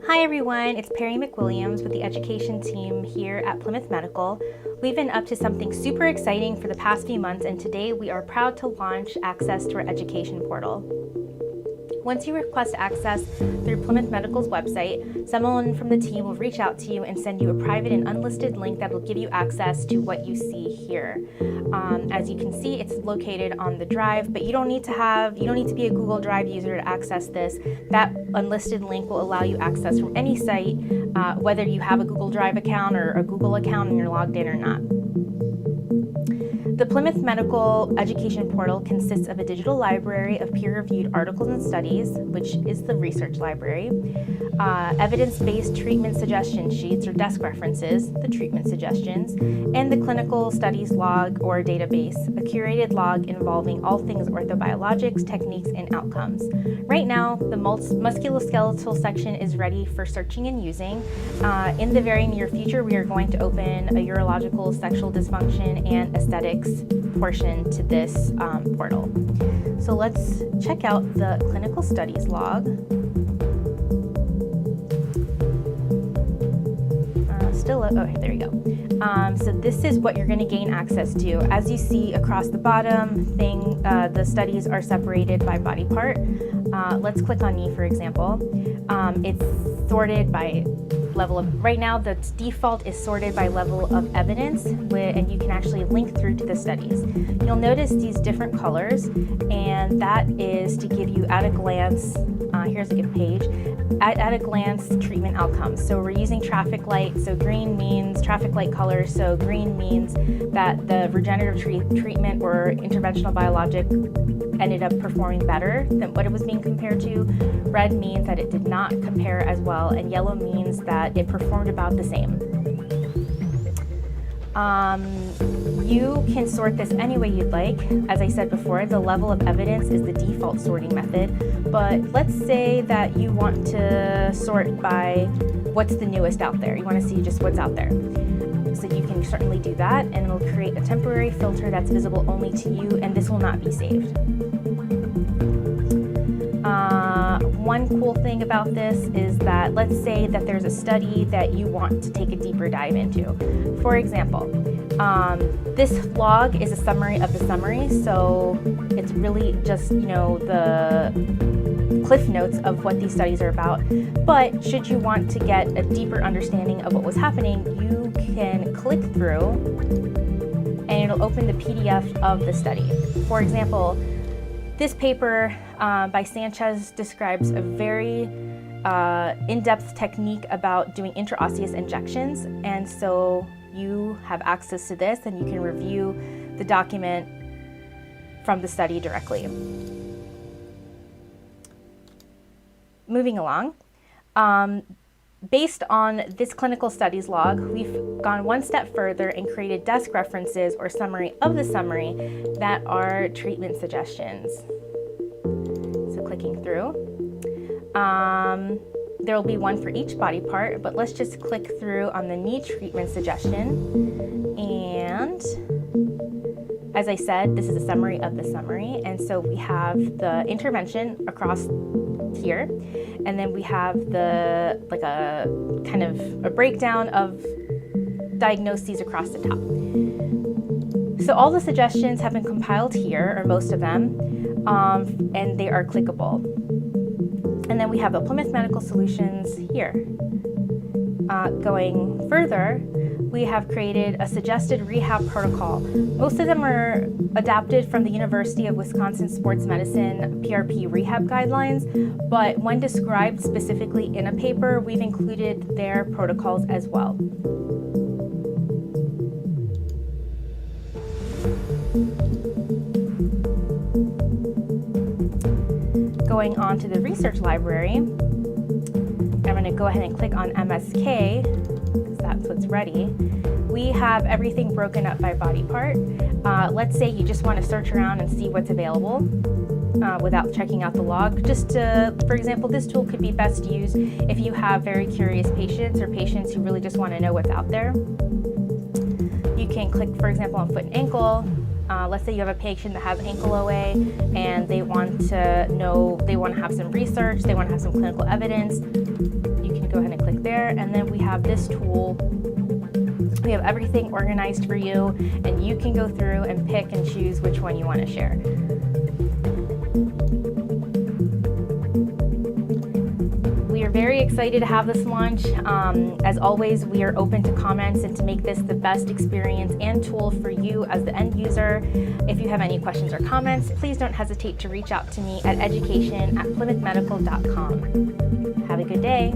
Hi everyone, it's Perry McWilliams with the education team here at Plymouth Medical. We've been up to something super exciting for the past few months, and today we are proud to launch access to our education portal. Once you request access through Plymouth Medical's website, someone from the team will reach out to you and send you a private and unlisted link that will give you access to what you see here. As you can see, it's located on the drive, but you don't need to be a Google Drive user to access this. That unlisted link will allow you access from any site, whether you have a Google Drive account or a Google account and you're logged in or not. The Plymouth Medical Education Portal consists of a digital library of peer-reviewed articles and studies, which is the research library, evidence-based treatment suggestion sheets or desk references, the treatment suggestions, and the clinical studies log or database, a curated log involving all things orthobiologics, techniques, and outcomes. Right now, the musculoskeletal section is ready for searching and using. In the very near future, we are going to open a urological, sexual dysfunction, and aesthetics portion to this portal. So let's check out the clinical studies log. There we go. So this is what you're going to gain access to. As you see across the bottom thing, the studies are separated by body part. Let's click on knee, for example. It's sorted by level of, right now the default is sorted by level of evidence, and you can actually link through to the studies. You'll notice these different colors, and that is to give you at a glance, here's a good page, at a glance treatment outcomes. So we're using traffic light, so green means traffic light colors, so green means that the regenerative treatment or interventional biologic ended up performing better than what it was being compared to. Red means that it did not compare as well, and yellow means that it performed about the same. You can sort this any way you'd like. As I said before, the level of evidence is the default sorting method, but let's say that you want to sort by what's the newest out there. You want to see just what's out there. So you can certainly do that, and it'll create a temporary filter that's visible only to you, and this will not be saved. One cool thing about this is that, let's say that there's a study that you want to take a deeper dive into. For example, this log is a summary of the summary, so it's really just, the cliff notes of what these studies are about. But should you want to get a deeper understanding of what was happening, you can click through and it'll open the PDF of the study. For example, this paper by Sanchez describes a very in-depth technique about doing intraosseous injections, and so you have access to this and you can review the document from the study directly. Moving along, based on this clinical studies log, we've gone one step further and created desk references or summary of the summary that are treatment suggestions. So clicking through, there will be one for each body part, but let's just click through on the knee treatment suggestion. And as I said, this is a summary of the summary, and so we have the intervention across here, and then we have the a kind of a breakdown of diagnoses across the top. So all the suggestions have been compiled here, or most of them, and they are clickable. And then we have the Plymouth Medical Solutions here. Going further, we have created a suggested rehab protocol. Most of them are adapted from the University of Wisconsin Sports Medicine PRP rehab guidelines, but when described specifically in a paper, we've included their protocols as well. Going on to the research library, I'm going to go ahead and click on MSK, because that's what's ready. We have everything broken up by body part. Let's say you just want to search around and see what's available without checking out the log. For example, this tool could be best used if you have very curious patients or patients who really just want to know what's out there. You can click, for example, on foot and ankle. Let's say you have a patient that has ankle OA and they want to have some research, they want to have some clinical evidence. You can to go ahead and click there. And then we have this tool. We have everything organized for you, and you can go through and pick and choose which one you want to share. We are very excited to have this launch. As always, we are open to comments and to make this the best experience and tool for you as the end user. If you have any questions or comments, please don't hesitate to reach out to me at education@plymouthmedical.com. Have a good day.